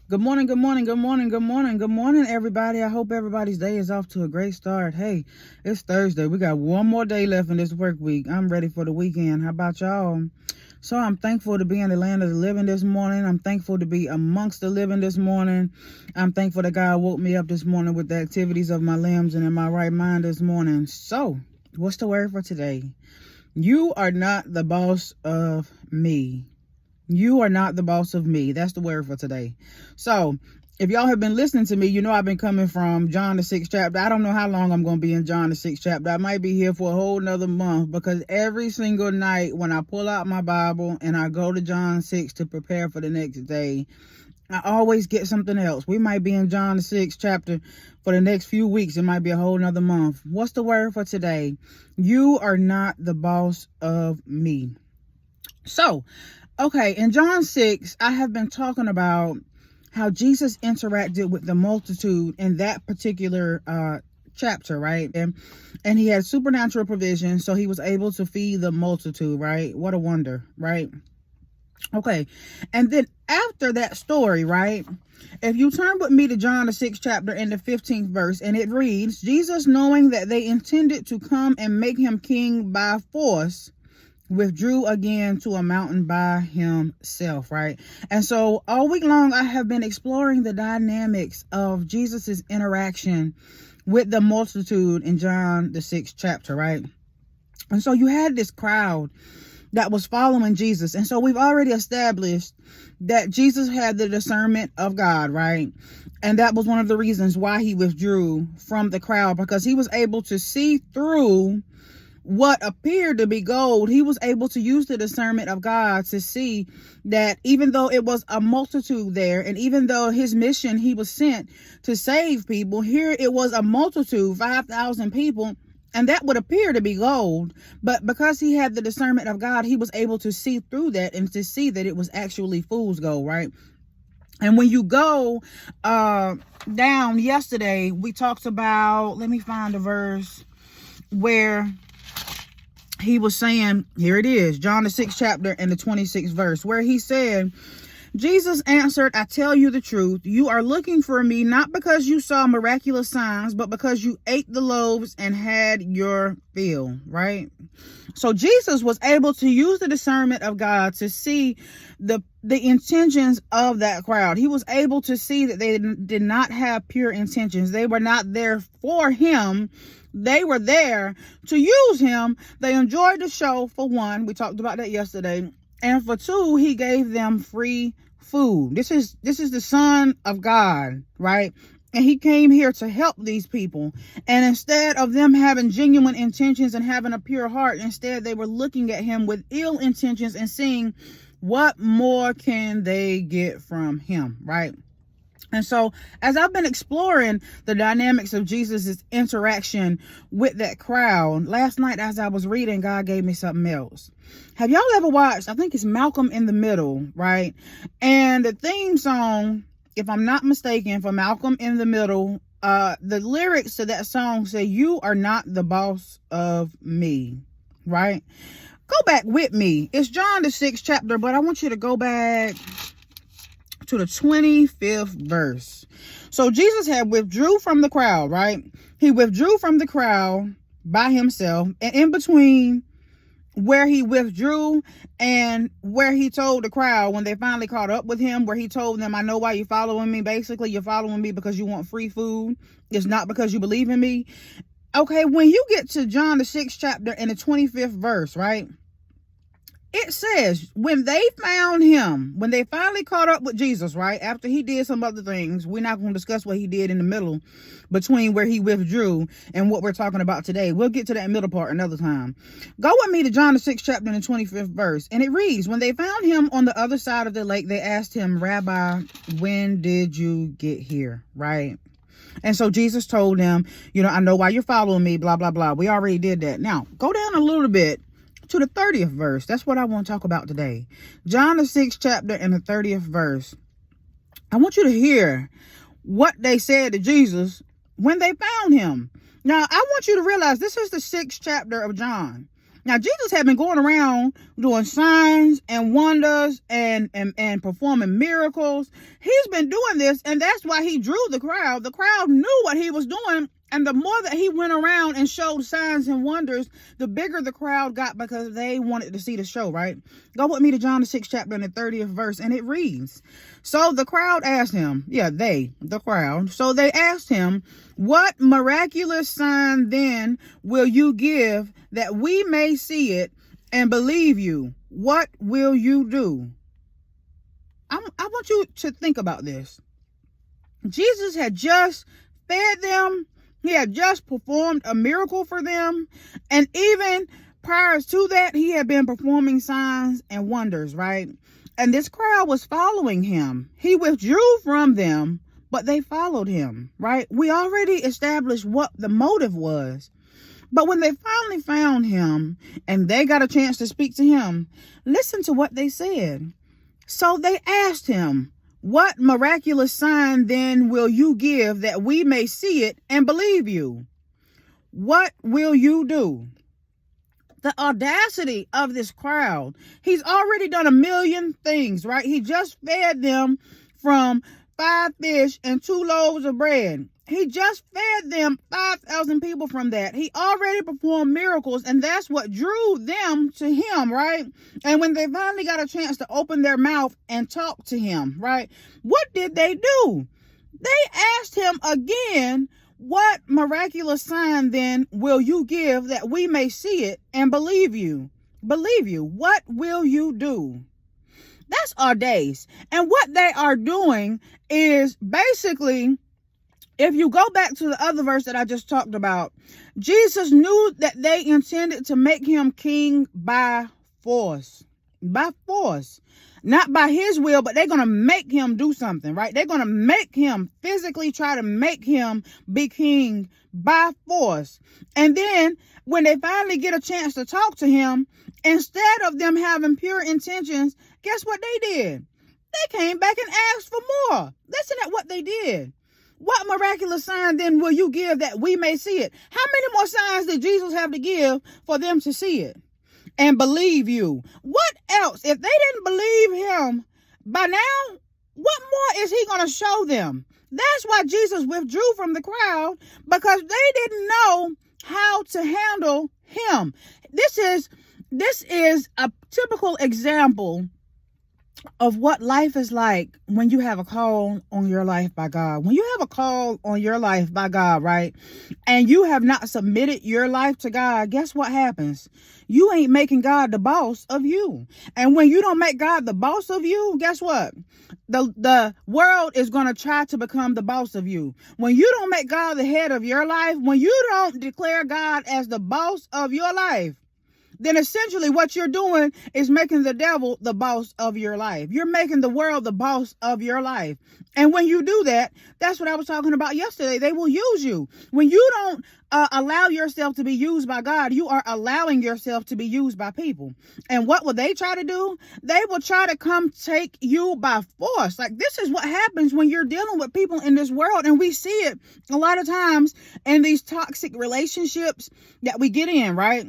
Good morning, good morning, good morning, good morning, good morning, everybody. I hope everybody's day is off to a great start. Hey, it's Thursday. We got one more day left in this work week. I'm ready for the weekend. How about y'all? So I'm thankful to be in the land of the living this morning. I'm thankful to be amongst the living this morning. I'm thankful that God woke me up this morning with the activities of my limbs and in my right mind this morning. So, what's the word for today? You are not the boss of me. You are not the boss of me. That's the word for today. So, if y'all have been listening to me, you know I've been coming from John the 6th chapter. I don't know how long I'm going to be in John the 6th chapter. I might be here for a whole nother month because every single night when I pull out my Bible and I go to John 6 to prepare for the next day, I always get something else. We might be in John the 6th chapter for the next few weeks. It might be a whole nother month. What's the word for today? You are not the boss of me. So, okay, in John 6, I have been talking about how Jesus interacted with the multitude in that particular chapter, right? And he had supernatural provision, so he was able to feed the multitude, right? What a wonder, right? Okay, and then after that story, right? If you turn with me to John the 6th chapter in the 15th verse, and it reads, Jesus, knowing that they intended to come and make him king by force, withdrew again to a mountain by himself, right? And so all week long I have been exploring the dynamics of Jesus's interaction with the multitude in John the 6th chapter, right? And so you had this crowd that was following Jesus, and so we've already established that Jesus had the discernment of God, right? And that was one of the reasons why he withdrew from the crowd, because he was able to see through what appeared to be gold. He was able to use the discernment of God to see that even though it was a multitude there, and even though his mission, he was sent to save people, here it was a multitude, 5,000 people, and that would appear to be gold. But because he had the discernment of God, he was able to see through that and to see that it was actually fool's gold, right? And when you go down yesterday, we talked about, let me find the verse where he was saying, here it is, John the 6th chapter and the 26th verse, where he said, Jesus answered, I tell you the truth. You are looking for me not because you saw miraculous signs, but because you ate the loaves and had your fill, right? So Jesus was able to use the discernment of God to see the intentions of that crowd. He was able to see that they did not have pure intentions. They were not there for him. They were there to use him. They enjoyed the show, for one. We talked about that yesterday. And for two, he gave them free food. This is the Son of God, right? And he came here to help these people. And instead of them having genuine intentions and having a pure heart, instead they were looking at him with ill intentions and seeing what more can they get from him, right? And so as I've been exploring the dynamics of Jesus's interaction with that crowd, last night as I was reading, God gave me something else. Have y'all ever watched, I think it's Malcolm in the Middle, right? And the theme song, if I'm not mistaken, for Malcolm in the Middle, the lyrics to that song say, you are not the boss of me, right? Go back with me. It's John the 6th chapter, but I want you to go back to the 25th verse. So Jesus had withdrew from the crowd, right? He withdrew from the crowd by himself, and in between where he withdrew and where he told the crowd, when they finally caught up with him, where he told them, I know why you're following me. Basically, you're following me because you want free food. It's not because you believe in me. Okay, when you get to John the 6th chapter and the 25th verse, right? It says, when they found him, when they finally caught up with Jesus, right, after he did some other things, we're not going to discuss what he did in the middle between where he withdrew and what we're talking about today. We'll get to that middle part another time. Go with me to John the 6th chapter and the 25th verse. And it reads, when they found him on the other side of the lake, they asked him, Rabbi, when did you get here, right? And so Jesus told them, I know why you're following me, blah, blah, blah. We already did that. Now, go down a little bit to the 30th verse. That's what I want to talk about today. John the 6th chapter and the 30th verse. I want you to hear what they said to Jesus when they found him. Now, I want you to realize this is the 6th chapter of John. Now, Jesus had been going around doing signs and wonders and performing miracles. He's been doing this, and that's why he drew the crowd. The crowd knew what he was doing, and the more that he went around and showed signs and wonders, the bigger the crowd got because they wanted to see the show, right? Go with me to John the 6th chapter and the 30th verse, and it reads, so the crowd asked him, the crowd. So they asked him, what miraculous sign then will you give that we may see it and believe you? What will you do? I want you to think about this. Jesus had just fed them. He had just performed a miracle for them. And even prior to that, he had been performing signs and wonders, right? And this crowd was following him. He withdrew from them, but they followed him, right? We already established what the motive was. But when they finally found him and they got a chance to speak to him, listen to what they said. So they asked him, what miraculous sign then will you give that we may see it and believe you? What will you do? The audacity of this crowd. He's already done a million things, right? He just fed them from 5 fish and 2 loaves of bread. He just fed them 5,000 people from that. He already performed miracles, and that's what drew them to him, right? And when they finally got a chance to open their mouth and talk to him, right? What did they do? They asked him again, what miraculous sign then will you give that we may see it and believe you? Believe you. What will you do? That's audacious. And what they are doing is basically, if you go back to the other verse that I just talked about, Jesus knew that they intended to make him king by force. By force. Not by his will, but they're going to make him do something, right? They're going to make him physically try to make him be king by force. And then when they finally get a chance to talk to him, instead of them having pure intentions, guess what they did? They came back and asked for more. Listen at what they did. What miraculous sign then will you give that we may see it? How many more signs did Jesus have to give for them to see it and believe you? What else? If they didn't believe him by now, what more is he going to show them? That's why Jesus withdrew from the crowd, because they didn't know how to handle him. This is a typical example of what life is like when you have a call on your life by God. When you have a call on your life by God, right, and you have not submitted your life to God, guess what happens? You ain't making God the boss of you. And when you don't make God the boss of you, guess what? The world is going to try to become the boss of you. When you don't make God the head of your life, when you don't declare God as the boss of your life, then essentially what you're doing is making the devil the boss of your life. You're making the world the boss of your life. And when you do that, that's what I was talking about yesterday. They will use you. When you don't allow yourself to be used by God, you are allowing yourself to be used by people. And what will they try to do? They will try to come take you by force. Like, this is what happens when you're dealing with people in this world. And we see it a lot of times in these toxic relationships that we get in, right?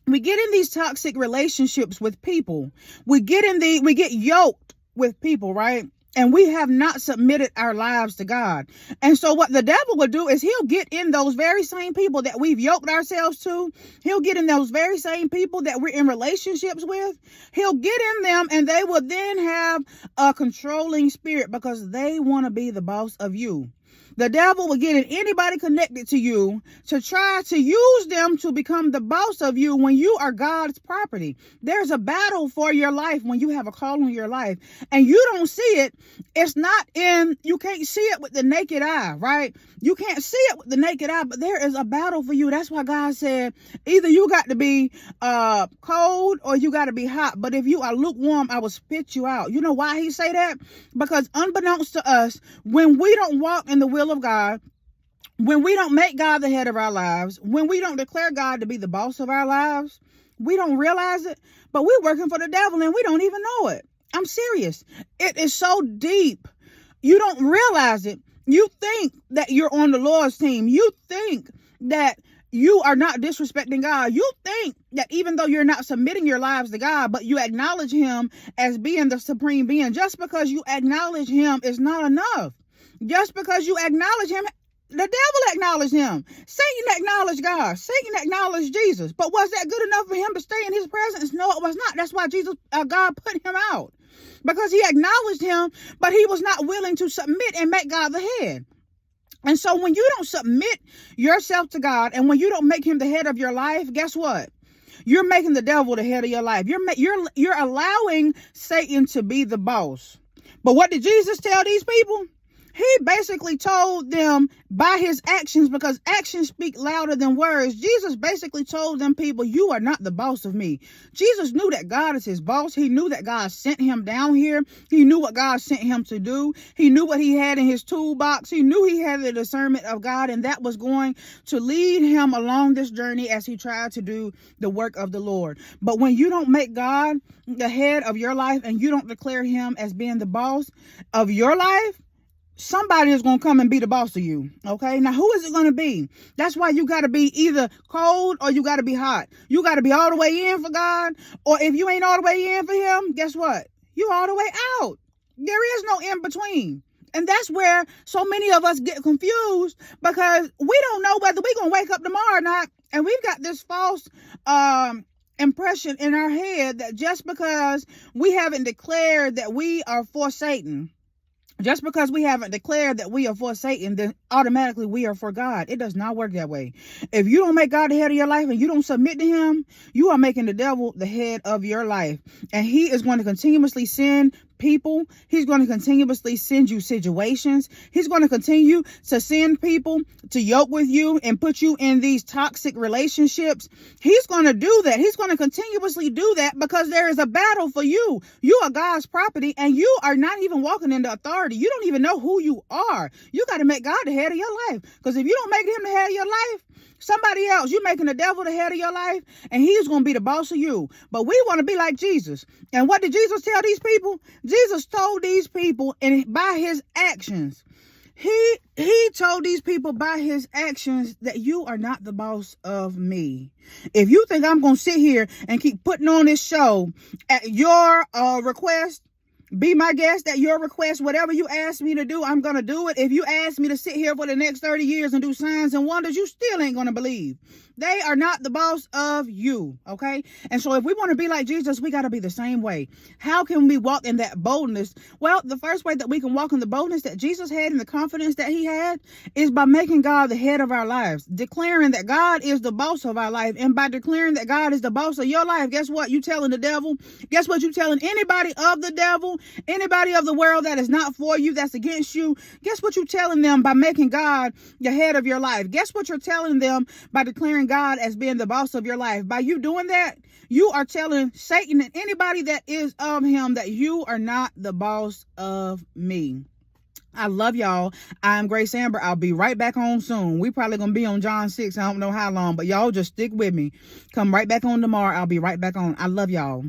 We get in these toxic relationships with people. We get yoked with people, right? And we have not submitted our lives to God. And so what the devil will do is he'll get in those very same people that we've yoked ourselves to. He'll get in those very same people that we're in relationships with. He'll get in them, and they will then have a controlling spirit because they want to be the boss of you. The devil will get in anybody connected to you to try to use them to become the boss of you when you are God's property. There's a battle for your life when you have a call on your life and you don't see it. You can't see it with the naked eye, right? You can't see it with the naked eye, but there is a battle for you. That's why God said, either you got to be cold or you got to be hot. But if you are lukewarm, I will spit you out. You know why he say that? Because unbeknownst to us, when we don't walk in the will of God, when we don't make God the head of our lives, when we don't declare God to be the boss of our lives, we don't realize it, but we're working for the devil and we don't even know it. I'm serious. It is so deep. You don't realize it. You think that you're on the Lord's team. You think that you are not disrespecting God. You think that even though you're not submitting your lives to God, but you acknowledge him as being the supreme being, just because you acknowledge him is not enough. Just because you acknowledge him, the devil acknowledged him. Satan acknowledged God. Satan acknowledged Jesus. But was that good enough for him to stay in his presence? No, it was not. That's why God put him out. Because he acknowledged him, but he was not willing to submit and make God the head. And so when you don't submit yourself to God, and when you don't make him the head of your life, guess what? You're making the devil the head of your life. You're allowing Satan to be the boss. But what did Jesus tell these people? He basically told them by his actions, because actions speak louder than words. Jesus basically told them people, you are not the boss of me. Jesus knew that God is his boss. He knew that God sent him down here. He knew what God sent him to do. He knew what he had in his toolbox. He knew he had the discernment of God, and that was going to lead him along this journey as he tried to do the work of the Lord. But when you don't make God the head of your life, and you don't declare him as being the boss of your life, somebody is going to come and be the boss of you. Okay. Now, who is it going to be? That's why you got to be either cold or you got to be hot. You got to be all the way in for God. Or if you ain't all the way in for him, guess what? You all the way out. There is no in between. And that's where so many of us get confused, because we don't know whether we're going to wake up tomorrow or not. And we've got this false impression in our head that just because we haven't declared that we are for Satan, just because we haven't declared that we are for Satan, then automatically we are for God. It does not work that way. If you don't make God the head of your life and you don't submit to him, you are making the devil the head of your life. And he is going to continuously send people. He's going to continuously send you situations. He's going to continue to send people to yoke with you and put you in these toxic relationships. He's going to do that. He's going to continuously do that because there is a battle for you. You are God's property, and you are not even walking in the authority. You don't even know who you are. You got to make God the head of your life, because if you don't make him the head of your life, somebody else, you're making the devil the head of your life, and he's going to be the boss of you. But we want to be like Jesus. And what did Jesus tell these people? Jesus told these people, and by his actions, he told these people by his actions that you are not the boss of me. If you think I'm going to sit here and keep putting on this show at your request, be my guest at your request. Whatever you ask me to do, I'm going to do it. If you ask me to sit here for the next 30 years and do signs and wonders, you still ain't going to believe. They are not the boss of you, okay? And so if we want to be like Jesus, we got to be the same way. How can we walk in that boldness? Well, the first way that we can walk in the boldness that Jesus had and the confidence that he had is by making God the head of our lives, declaring that God is the boss of our life. And by declaring that God is the boss of your life, guess what? You telling the devil? Guess what? You telling anybody of the devil, anybody of the world that is not for you, that's against you? Guess what you telling them by making God the head of your life? Guess what you're telling them by declaring God as being the boss of your life? By you doing that, you are telling Satan and anybody that is of him that you are not the boss of me. I love y'all. I'm Grace Amber. I'll be right back on soon. We probably going to be on John 6. I don't know how long, but y'all just stick with me. Come right back on tomorrow. I'll be right back on. I love y'all.